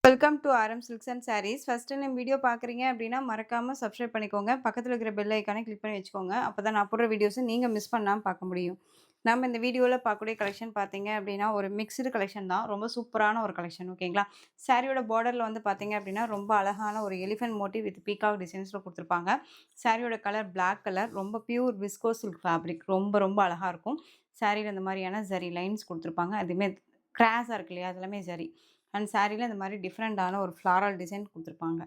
Welcome to RM silks and sarees. First time video பார்க்குறீங்க அப்படின்னா மறக்காம சப்ஸ்கிரைப் பண்ணிக்கோங்க. பக்கத்துல இருக்கிற பெல் ஐகானை கிளிக் பண்ணி வச்சுக்கோங்க. அப்பதான் நான் போடுற வீடியோஸை நீங்க மிஸ் பண்ணாம பார்க்க முடியும். நம்ம இந்த வீடியோல பார்க்கக்கூடிய கலெக்ஷன் பார்த்தீங்க அப்படின்னா, ஒரு மிக்ஸ்டு கலெக்ஷன் தான். ரொம்ப சூப்பரான ஒரு கலெக்ஷன் ஓகேங்களா? சாரியோட பார்டர்ல வந்து பார்த்தீங்க அப்படின்னா, ரொம்ப அழகான ஒரு எலிஃபென்ட் மோட்டிவ் வித் பீகாக் டிசைன்ஸ்ல குடுத்துருப்பாங்க. சாரியோட கலர் பிளாக் கலர். ரொம்ப பியூர் விஸ்கோஸ் சில்க் ஃபேப்ரிக். ரொம்ப ரொம்ப அழகா இருக்கும். சாரியில இந்த மாதிரியான ஜரி லைன்ஸ் குடுத்துருப்பாங்க. அதுவுமே கிராஸா இருக்கு இல்லையா? அது எல்லாமே ஜரி. அண்ட் சாரீல இந்த மாதிரி டிஃப்ரெண்டான ஒரு ஃப்ளாரல் டிசைன் குடுத்துருப்பாங்க.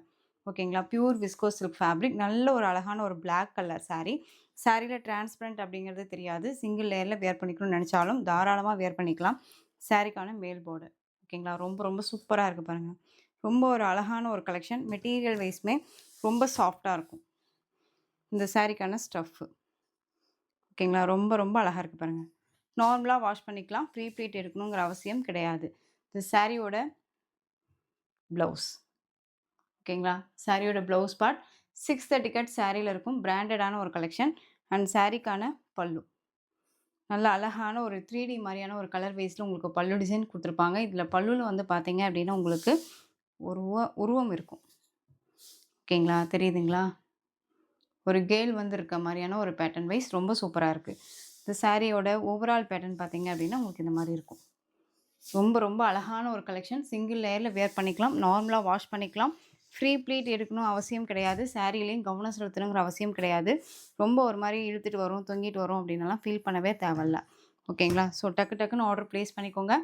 ஓகேங்களா? Pure viscose silk fabric. நல்ல ஒரு அழகான ஒரு பிளாக் கலர் சாரி. சாரீல டிரான்ஸ்பரண்ட் அப்படிங்கிறது தெரியாது. சிங்கிள் லேயர்ல வியர் பண்ணிக்கணும்னு நெனச்சாலும் தாராளமா வியர் பண்ணிக்கலாம். சாரிக்கான மேல் பார்டர். ஓகேங்களா? ரொம்ப ரொம்ப சூப்பரா இருக்கு பாருங்க. ரொம்ப ஒரு அழகான ஒரு கலெக்ஷன். மெட்டீரியல் வைஸ்மே ரொம்ப சாஃப்ட்டா இருக்கும். இந்த சாரிக்கான ஸ்டஃப். ஓகேங்களா? ரொம்ப ரொம்ப அழகா இருக்கு பாருங்க. நார்மலா வாஷ் பண்ணிக்கலாம். ப்ரீ ப்ளீட் எடுக்கணுங்கிற அவசியம் கிடையாது. இந்த சாரியோட ப்ளவுஸ். ஓகேங்களா? சாரியோட ப்ளவுஸ் பார்ட் 630 கட் சாரியில இருக்கும். பிராண்டடான ஒரு கலெக்ஷன். அண்ட் சாரிக்கான பல்லு. நல்ல அழகான ஒரு 3டி மாரியான ஒரு கலர் பேஸ்ல உங்களுக்கு பல்லு டிசைன் குடுத்துருப்பாங்க. இதில பல்லுல வந்து பார்த்தீங்க அப்டின்னா, உங்களுக்கு ஒரு உருவம் இருக்கும். ஓகேங்களா? தெரியுதுங்களா? ஒரு கேல் வந்து இருக்க மாரியான ஒரு பேட்டர்ன் வைஸ் ரொம்ப சூப்பரா இருக்கு. இந்த சாரியோட ஓவரால் பேட்டர்ன் பார்த்தீங்க அப்டின்னா, உங்களுக்கு இந்த மாரி இருக்கும். ரொம்ப ரொம்ப அழகான ஒரு கலெக்ஷன். சிங்கிள் லேயர்ல வியர் பண்ணிக்கலாம். நார்மலா வாஷ் பண்ணிக்கலாம். ஃப்ரீ ப்ளீட் எடுக்கணும் அவசியம் கிடையாது. சாரீலயும் கவனம் செலுத்தணுங்கிற அவசியம் கிடையாது. ரொம்ப ஒரு மாரி இழுத்துட்டு வரும், தொங்கிட்டு வரும் அப்டின்னுலாம் ஃபீல் பண்ணவே தேவையில்ல. ஓகேங்களா? ஸோ டக்கு டக்குன்னு ஆர்டர் பிளேஸ் பண்ணிக்கோங்க.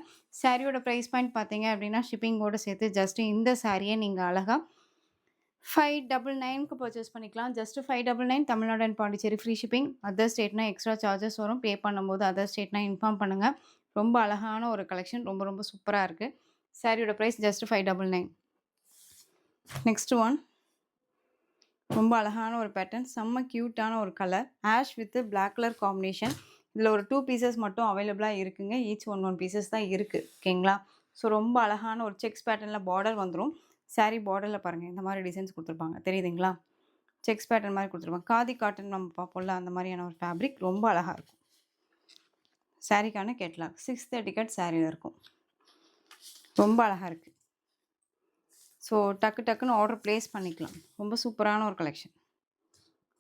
சாரியோட பிரைஸ் பாயிண்ட் பார்த்தீங்க அப்டின்னா, ஷிப்பிங்கோட சேர்த்து ஜஸ்ட் இந்த சாரிய நீங்க அழகா 599க்கு பர்ச்சேஸ் பண்ணிக்கலாம். Just 599 Tamil Nadu and Pondicherry free shipping. Other ஸ்டேட்னா எக்ஸ்ட்ரா சார்ஜஸ் வரும். பே பண்ணும்போது அதர் ஸ்டேட்னா இன்ஃபார்ம் பண்ணுங்க. ரொம்ப அழகான ஒரு கலெக்ஷன். ரொம்ப ரொம்ப சூப்பரா இருக்கு. சாரியோட பிரைஸ் ஜஸ்ட் 599. Next one. ரொம்ப அழகான ஒரு பேட்டர்ன். செம்ம கியூட்டான ஒரு colour. Ash with black colour combination. இதில ஒரு 2 பீசஸ் மட்டும் அவைலபிளா இருக்குங்க. ஈச் ஒன் பீசஸ் தான் இருக்கு. ஓகேங்களா? ஸோ ரொம்ப அழகான ஒரு செக்ஸ் பேட்டர்ன்ல பார்டர் வந்துரும். சாரி பார்டர்ல பாருங்க. இந்த மாரி டிசைன்ஸ் குடுத்துருப்பாங்க. தெரியுதுங்களா? செக்ஸ் பேட்டர்ன் மாரி குடுத்துருப்பாங்க. காதி காட்டன் நம்ம பார்ப்போம்ல, அந்த மாரியான ஒரு ஃபேப்ரிக் ரொம்ப அழகா இருக்கும். சாரிக்கான கேட்லாக் 630 கட் சாரில இருக்கும். ரொம்ப அழகா இருக்கு. ஸோ டக்கு டக்குன்னு ஆர்டர் பிளேஸ் பண்ணிக்கலாம். ரொம்ப சூப்பரான ஒரு கலெக்ஷன்.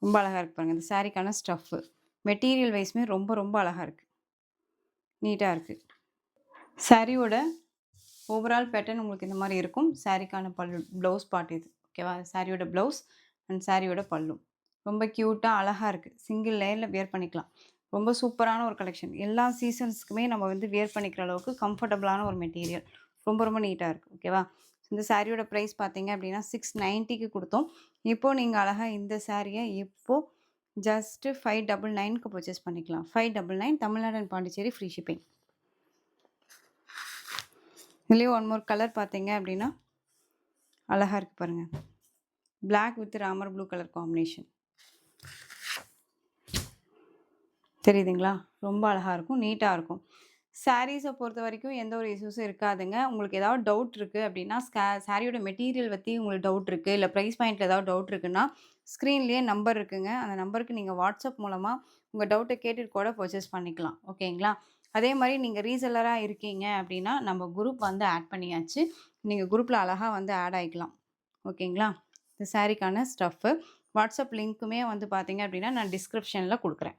ரொம்ப அழகா இருக்கு பாருங்க. இந்த சாரிக்கான ஸ்டஃப்பு. மெட்டீரியல் வைஸ்மே ரொம்ப ரொம்ப அழகா இருக்கு. நீட்டா இருக்கு. சாரியோட ஓவரால் பேட்டர்ன் உங்களுக்கு இந்த மாரி இருக்கும். சாரிக்கான பல்லு ப்ளவுஸ் பார்ட் இது. ஓகேவா? சாரியோட ப்ளவுஸ் அண்ட் சாரியோட பல்லு. ரொம்ப கியூட்டா அழகா இருக்கு. சிங்கிள் லேயர்ல வியர் பண்ணிக்கலாம். ரொம்ப சூப்பரான ஒரு கலெக்ஷன். எல்லா சீசன்ஸ்க்குமே நம்ம வந்து வியர் பண்ணிக்கிற அளவுக்கு கம்ஃபர்டபுளான ஒரு மெட்டீரியல். ரொம்ப ரொம்ப நீட்டா இருக்கு. ஓகேவா? இந்த சாரியோட பிரைஸ் பார்த்தீங்க அப்டின்னா 690க்கு குடுத்தோம். இப்போ நீங்க அழகா இந்த சாரிய இப்போ ஜஸ்ட் 599க்கு பர்ச்சேஸ் பண்ணிக்கலாம். 599 Tamil Nadu and Pondicherry free shipping. இதுலயே ஒன் மோர் கலர் பார்த்தீங்க அப்டின்னா, அழகா இருக்கு பாருங்க. Black with Ramar blue colour combination. தெரியுதுங்களா? ரொம்ப அழகா இருக்கும். நீட்டா இருக்கும். சாரீஸ பொறுத்தவரைக்கும் எந்த ஒரு இஷ்யூஸும் இருக்காதுங்க. உங்களுக்கு ஏதாவது டவுட் இருக்கு அப்டின்னா, சாரியோட மெட்டீரியல் பத்தி உங்களுக்கு டவுட் இருக்கு, இல்ல பிரைஸ் பாயிண்ட்ல ஏதாவது டவுட் இருக்குன்னா, ஸ்க்ரீன்லயே நம்பர் இருக்குங்க. அந்த நம்பருக்கு நீங்க வாட்ஸ்அப் மூலமா உங்க டவுட்ட கேட்டுட்டு கூட பர்ச்சேஸ் பண்ணிக்கலாம். ஓகேங்களா? அதே மாரி நீங்க ரீசெல்லரா இருக்கீங்க அப்டின்னா, நம்ம குரூப் வந்து ஆட் பண்ணியாச்சு. நீங்க குரூப்ல அழகா வந்து ஆட் ஆயிக்கலாம். ஓகேங்களா? இந்த சாரிக்கான ஸ்டஃப்பு. வாட்ஸ்அப் லிங்க்குமே வந்து பார்த்தீங்க அப்டின்னா, நான் டிஸ்கிரிப்ஷன்ல குடுக்குறேன்.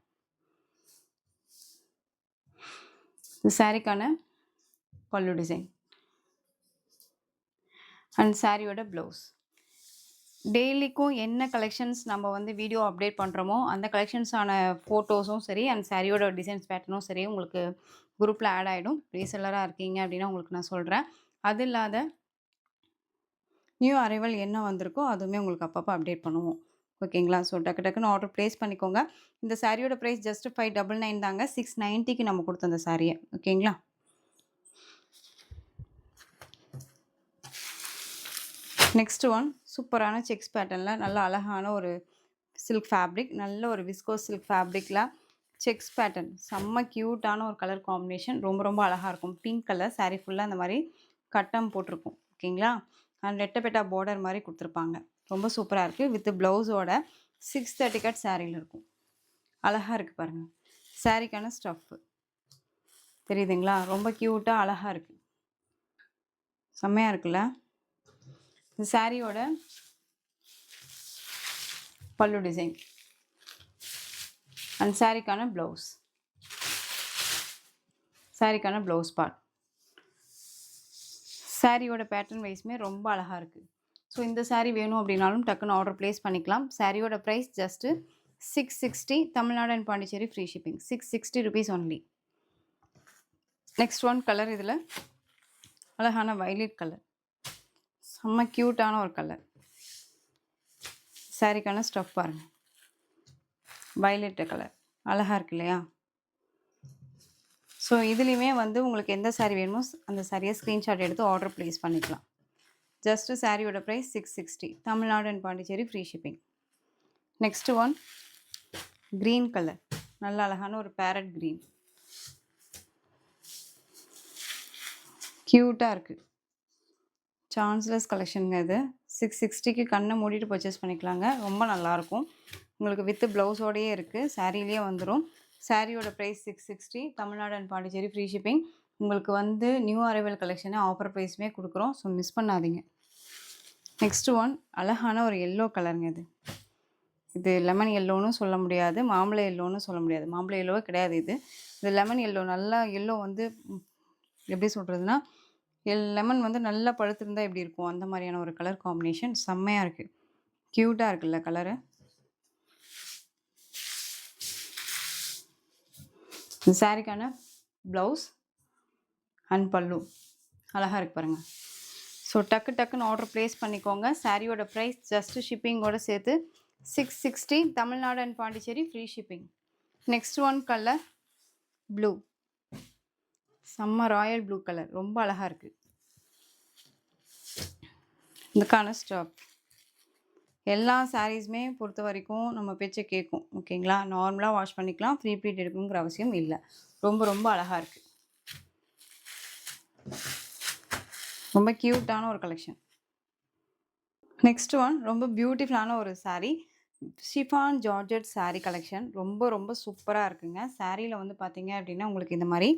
இந்த சாரிக்கான பல்லு டிசைன் அண்ட் சாரியோட ப்ளவுஸ். டெய்லிக்கும் என்ன கலெக்ஷன்ஸ் நம்ம வந்து வீடியோ அப்டேட் பண்ணுறோமோ, அந்த கலெக்ஷன்ஸான ஃபோட்டோஸும் சரி, அண்ட் சாரியோட டிசைன்ஸ் பேட்டர்னும் சரி, உங்களுக்கு குரூப்ல ஆட் ஆயிடும். ரீசெல்லரா இருக்கீங்க அப்டின்னா உங்களுக்கு நான் சொல்றேன். அது இல்லாத நியூ அரைவல் என்ன வந்திருக்கோ, அதுவுமே உங்களுக்கு அப்பப்போ அப்டேட் பண்ணுவோம். ஓகேங்களா? ஸோ டக்கு டக்குன்னு ஆர்டர் பிளேஸ் பண்ணிக்கோங்க. இந்த சாரியோட பிரைஸ் ஜஸ்ட் 599 தாங்க. 690க்கு நம்ம குடுத்தோம் இந்த சாரிய. ஓகேங்களா? நெக்ஸ்ட் ஒன் சூப்பரான செக்ஸ் பேட்டர்ன்ல நல்ல அழகான ஒரு சில்க் ஃபேப்ரிக். நல்ல ஒரு விஸ்கோஸ் சில்க் ஃபேப்ரிக்ல செக்ஸ் பேட்டர்ன். செம்ம கியூட்டான ஒரு கலர் காம்பினேஷன். ரொம்ப ரொம்ப அழகா இருக்கும். பிங்க் கலர் சாரி ஃபுல்லா இந்த மாரி கட்டம் போட்டிருக்கும். ஓகேங்களா? அண்ட் ரெட்டப்பெட்டா பார்டர் மாரி குடுத்துருப்பாங்க. ரொம்ப சூப்பரா இருக்கு. வித் ப்ளவுஸோட 630 கட் சாரில இருக்கும். அழகா இருக்கு பாருங்க. சாரிக்கான ஸ்டஃப். தெரியுதுங்களா? ரொம்ப கியூட்டா அழகா இருக்கு. செம்மையா இருக்குல்ல? இந்த சாரியோட பல்லு டிசைன் அண்ட் சாரிக்கான ப்ளவுஸ், சாரிக்கான ப்ளவுஸ் பார்ட். சாரியோட பேட்டர்ன் வைஸுமே ரொம்ப அழகாக இருக்குது. ஸோ இந்த சாரீ வேணும் அப்படின்னாலும் டக்குன்னு ஆர்டர் ப்ளேஸ் பண்ணிக்கலாம். சாரியோட price just 660, Tamil Nadu and Pondicherry free shipping. 660 rupees only. Next one colour, இதில் அழகான வைலட் கலர், செம்ம க்யூட்டான ஒரு கலர். சாரிக்கான ஸ்டஃப் பாருங்கள், வைலட் கலர் அழகாக இருக்கு இல்லையா? ஸோ இதுலேயுமே வந்து உங்களுக்கு எந்த சாரீ வேணுமோ அந்த சாரியை ஸ்க்ரீன்ஷாட் எடுத்து ஆர்டர் ப்ளேஸ் பண்ணிக்கலாம். ஜஸ்ட்டு சாரியோட price 660, Tamil Nadu and Pondicherry free shipping. Next one green colour, நல்ல அழகான ஒரு பேரட் க்ரீன், க்யூட்டாக இருக்குது. சான்ஸ்லெஸ் கலெக்ஷனுங்க இது. 660க்கு கண்ணை மூடிட்டு பர்ச்சேஸ் பண்ணிக்கலாங்க. ரொம்ப நல்லாயிருக்கும். உங்களுக்கு வித் ப்ளவுஸோடையே இருக்குது, சாரிலேயே வந்துடும். சாரியோட price 660, Tamil Nadu and Pondicherry free shipping. உங்களுக்கு வந்து நியூ அரைவல் கலெக்ஷனு ஆஃபர் ப்ரைஸுமே கொடுக்குறோம். ஸோ மிஸ் பண்ணாதீங்க. நெக்ஸ்ட் ஒன் அழகான ஒரு எல்லோ கலருங்க. இது லெமன் எல்லோன்னு சொல்ல முடியாது, மாம்பழ எல்லோன்னு சொல்ல முடியாது. மாம்பழ எல்லோவே கிடையாது இது. இது லெமன் எல்லோ. நல்லா எல்லோ வந்து எப்படி சொல்கிறதுனா, லெமன் வந்து நல்லா பழுத்திருந்தால் எப்படி இருக்கும் அந்த மாதிரியான ஒரு கலர் காம்பினேஷன். செம்மையாக இருக்குது, க்யூட்டாக இருக்குல்ல கலரு. இந்த சாரிக்கான ப்ளவுஸ் அண்ட் பல்லு அழகாக இருக்கு பாருங்கள். ஸோ டக்குன்னு ஆர்டர் ப்ளேஸ் பண்ணிக்கோங்க. சாரியோட ப்ரைஸ் ஜஸ்ட்டு ஷிப்பிங்கோடு சேர்த்து 660, Tamil Nadu and Pondicherry free shipping. Next one colour blue, செம்ம ராயல் ப்ளூ கலர், ரொம்ப அழகாக இருக்குது. இதுக்கான ஸ்டாப் எல்லா சாரீஸுமே பொறுத்த வரைக்கும் நம்ம பேச்சை கேட்கும். ஓகேங்களா? நார்மலாக வாஷ் பண்ணிக்கலாம், ஃப்ரீ ப்ளீட் எடுக்கணுங்கிற அவசியம் இல்லை. ரொம்ப அழகாக இருக்குது. ரொம்ப க்யூட்டான ஒரு கலெக்ஷன். நெக்ஸ்ட் ஒன் ரொம்ப பியூட்டிஃபுல்லான ஒரு sari, chiffon georgette sari collection. ரொம்ப சூப்பராக இருக்குங்க. சாரியில் வந்து பார்த்தீங்க அப்படின்னா உங்களுக்கு இந்த மாதிரி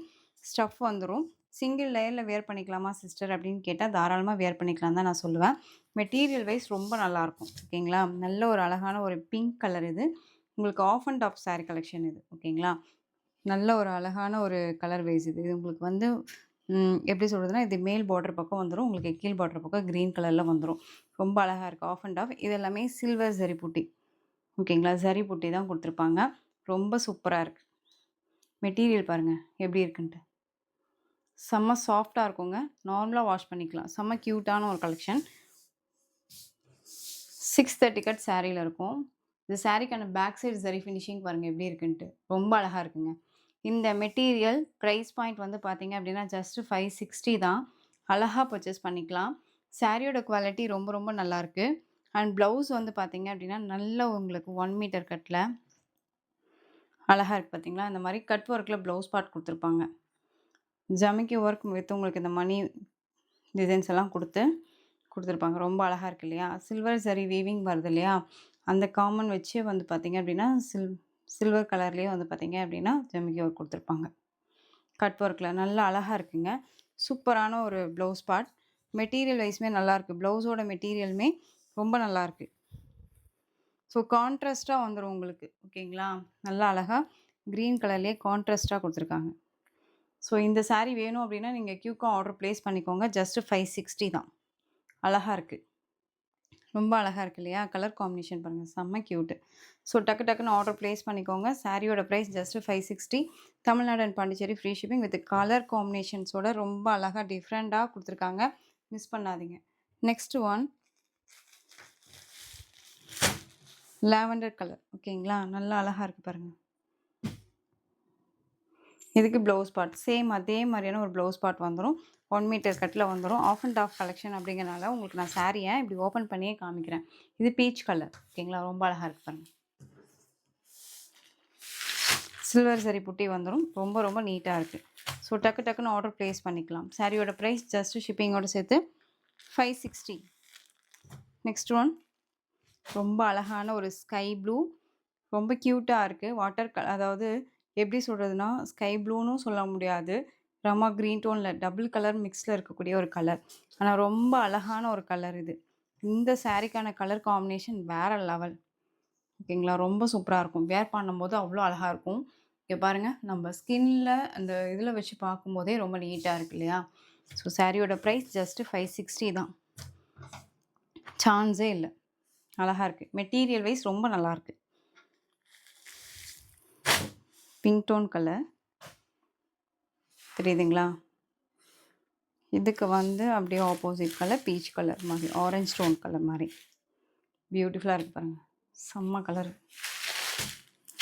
ஸ்டஃப் வந்துடும். சிங்கிள் லேயரில் வேர் பண்ணிக்கலாமா சிஸ்டர் அப்படின்னு கேட்டால் தாராளமாக வேர் பண்ணிக்கலாம் தான் நான் சொல்லுவேன். மெட்டீரியல் வைஸ் ரொம்ப நல்லாயிருக்கும். ஓகேங்களா? நல்ல ஒரு அழகான ஒரு பிங்க் கலர். இது உங்களுக்கு off and top saree collection இது. ஓகேங்களா? நல்ல ஒரு அழகான ஒரு கலர் வைஸ் இது. இது உங்களுக்கு வந்து எப்படி சொல்கிறதுனா, இது மேல் பார்டர் பக்கம் வந்துடும், உங்களுக்கு கீழ் பார்டர் பக்கம் க்ரீன் கலரில் வந்துடும். ரொம்ப அழகாக இருக்குது. ஆஃப் அண்ட் ஆஃப் இது எல்லாமே சில்வர் ஜரி புட்டி. ஓகேங்களா? ஜரி புட்டி தான் கொடுத்துருப்பாங்க. ரொம்ப சூப்பராக இருக்குது. மெட்டீரியல் பாருங்கள் எப்படி இருக்குன்ட்டு. செம்ம சாஃப்டாக இருக்குங்க. நார்மலாக வாஷ் பண்ணிக்கலாம். செம்ம க்யூட்டான ஒரு கலெக்ஷன். 630 கட் சாரியில் இருக்கும். இந்த சாரிக்கான பேக் சைடு ஜரி ஃபினிஷிங் பாருங்கள் எப்படி இருக்குன்ட்டு. ரொம்ப அழகாக இருக்குங்க. இந்த மெட்டீரியல் ப்ரைஸ் பாயிண்ட் வந்து பார்த்தீங்க அப்படின்னா ஜஸ்ட்டு 560 தான். அழகாக பர்ச்சேஸ் பண்ணிக்கலாம். சாரியோட குவாலிட்டி ரொம்ப நல்லாயிருக்கு. அண்ட் ப்ளவுஸ் வந்து பார்த்தீங்க அப்படின்னா நல்ல உங்களுக்கு 1 மீட்டர் கட்டில் அழகாக இருக்குது பார்த்தீங்களா? இந்த மாதிரி கட் ஒர்க்கில் ப்ளவுஸ் பார்ட் கொடுத்துருப்பாங்க. ஜமிக்கி ஒர்க் வித் உங்களுக்கு இந்த மணி டிசைன்ஸ் எல்லாம் கொடுத்துருப்பாங்க. ரொம்ப அழகாக இருக்குது இல்லையா? சில்வர் சரி வீவிங் வருது இல்லையா? அந்த காமன் வச்சு வந்து பார்த்திங்க அப்படின்னா சில்வர் கலர்லேயே வந்து பார்த்திங்க அப்படின்னா ஜமிக்கி ஒர்க் கொடுத்துருப்பாங்க. கட் ஒர்க்கில் நல்லா அழகாக இருக்குங்க. சூப்பரான ஒரு ப்ளவுஸ் பார்ட். மெட்டீரியல் வைஸுமே நல்லாயிருக்கு. ப்ளவுஸோட மெட்டீரியலுமே ரொம்ப நல்லாயிருக்கு. ஸோ கான்ட்ராஸ்ட்டாக வந்துடும் உங்களுக்கு. ஓகேங்களா? நல்லா அழகாக க்ரீன் கலர்லேயே கான்ட்ராஸ்ட்டாக கொடுத்துருக்காங்க. ஸோ இந்த சாரீ வேணும் அப்படின்னா நீங்கள் க்யூக்காக ஆர்டர் ப்ளேஸ் பண்ணிக்கோங்க. ஜஸ்ட்டு 560 தான். அழகாக இருக்குது. ரொம்ப அழகாக இருக்குது இல்லையா? கலர் காம்பினேஷன் பாருங்கள், செம்ம க்யூட்டு. ஸோ டக்குன்னு ஆர்டர் ப்ளேஸ் பண்ணிக்கோங்க. சாரியோட price just 560, Tamil Nadu and Pondicherry free shipping with colour காம்பினேஷன்ஸோட ரொம்ப அழகாக டிஃப்ரெண்ட்டாக கொடுத்துருக்காங்க. மிஸ் பண்ணாதீங்க. Next one lavender colour. ஓகேங்களா? நல்லா அழகாக இருக்குது பாருங்கள். இதுக்கு ப்ளவுஸ் பார்ட் சேம் அதே மாதிரியான ஒரு ப்ளவுஸ் பார்ட் வந்துடும். 1 மீட்டர் கட்டில் வந்துடும். ஆஃப் அண்ட் ஆஃப் கலெக்ஷன் அப்படிங்கிறனால உங்களுக்கு நான் சாரியை இப்படி ஓப்பன் பண்ணியே காமிக்கிறேன். இது பீச் கலர். ஓகேங்களா? ரொம்ப அழகாக இருக்குது பாருங்கள். சில்வர் சரி புட்டி வந்துடும். ரொம்ப நீட்டாக இருக்குது. ஸோ டக்குன்னு ஆர்டர் ப்ளேஸ் பண்ணிக்கலாம். சாரியோட ப்ரைஸ் ஜஸ்ட்டு ஷிப்பிங்கோடு சேர்த்து 560. நெக்ஸ்ட் ஒன் ரொம்ப அழகான ஒரு ஸ்கை ப்ளூ. ரொம்ப க்யூட்டாக இருக்குது. வாட்டர் அதாவது எப்படி சொல்கிறதுனா, ஸ்கை ப்ளூனும் சொல்ல முடியாது, ரமா க்ரீன் டோனில் டபுள் கலர் மிக்ஸில் இருக்கக்கூடிய ஒரு கலர். ஆனால் ரொம்ப அழகான ஒரு கலர் இது. இந்த சாரீக்கான கலர் காம்பினேஷன் வேற லெவல். ஓகேங்களா? ரொம்ப சூப்பரா இருக்கும். வியர் பண்ணும்போது அவ்ளோ அழகா இருக்கும். இங்க பாருங்க, நம்ம ஸ்கின்ல அந்த இதில வச்சு பார்க்கும்போதே ரொம்ப நீட்டா இருக்கு இல்லையா? ஸோ சாரியோட பிரைஸ் ஜஸ்ட் 560 தான். சான்ஸே இல்ல. அழகா இருக்கு. மெட்டீரியல் வைஸ் ரொம்ப நல்லாயிருக்கு. Pink tone colour. தெரியுதுங்களா? இதுக்கு வந்து அப்படியே ஆப்போசிட் கலர் பீச் கலர் மாரி, ஆரஞ்ச் டோன் கலர் மாரி. பியூட்டிஃபுல்லா இருக்கு பாருங்க. செம்ம கலர்.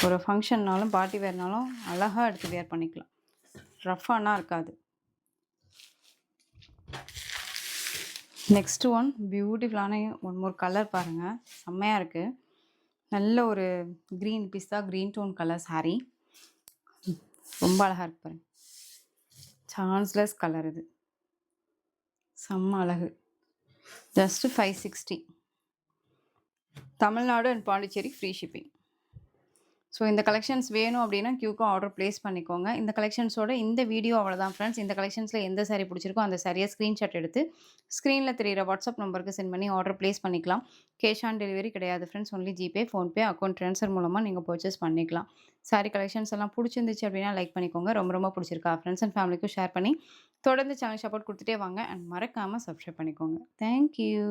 ஒரு ஃபங்ஷன்னாலும், பார்ட்டி வேர்னாலும் அழகா எடுத்து வியர் பண்ணிக்கலாம். ரஃப்பானா இருக்காது. நெக்ஸ்ட் ஒன் பியூட்டிஃபுல்லான ஒன் மோர் கலர் பாருங்க. செம்மையா இருக்கு. நல்ல ஒரு கிரீன் பிஸ்தா கிரீன் டோன் கலர் சாரி. ரொம்ப அழகா இருக்கு பாருங்க. சான்ஸ்லெஸ் கலர் இது. செம்ம அழகு. Just 560. Tamil Nadu and Pondicherry free shipping. So இந்த கலெக்ஷன்ஸ் வேணும் அப்படின்னா கியூக்கா ஆர்டர் பிளேஸ் பண்ணிக்கோங்க. இந்த கலெக்ஷன்ஸோட இந்த வீடியோ அவ்வளோதான் ஃப்ரெண்ட்ஸ். இந்த கலெக்ஷன்ஸில் எந்த சாரீ பிடிச்சிருக்கோ அந்த சாரியை ஸ்க்ரீன்ஷாட் எடுத்து ஸ்க்ரீனில் தெரியிற வாட்ஸ்அப் நம்பருக்கு சென்ட் பண்ணி ஆர்டர் பிளேஸ் பண்ணிக்கலாம். கேஷ் ஆன் டெலிவரி கிடையாது friends. Only GPay, PhonePe, account transfer மூலமாக நீங்கள் பர்ச்சேஸ் பண்ணிக்கலாம். சாரீ கலெக்ஷன்ஸ் எல்லாம் பிடிச்சிருந்துச்சு அப்படின்னா லைக் பண்ணிக்கோங்க. ரொம்ப ரொம்ப பிடிச்சிருக்கா ஃப்ரெண்ட்ஸ் அண்ட் ஃபேமிலிக்கும் ஷேர் பண்ணி தொடர்ந்து சேனல் சப்போர்ட் கொடுத்துட்டே வாங்க அண்ட் மறக்காமல் சப்ஸ்கிரைப் பண்ணிக்கோங்க. தேங்க்யூ.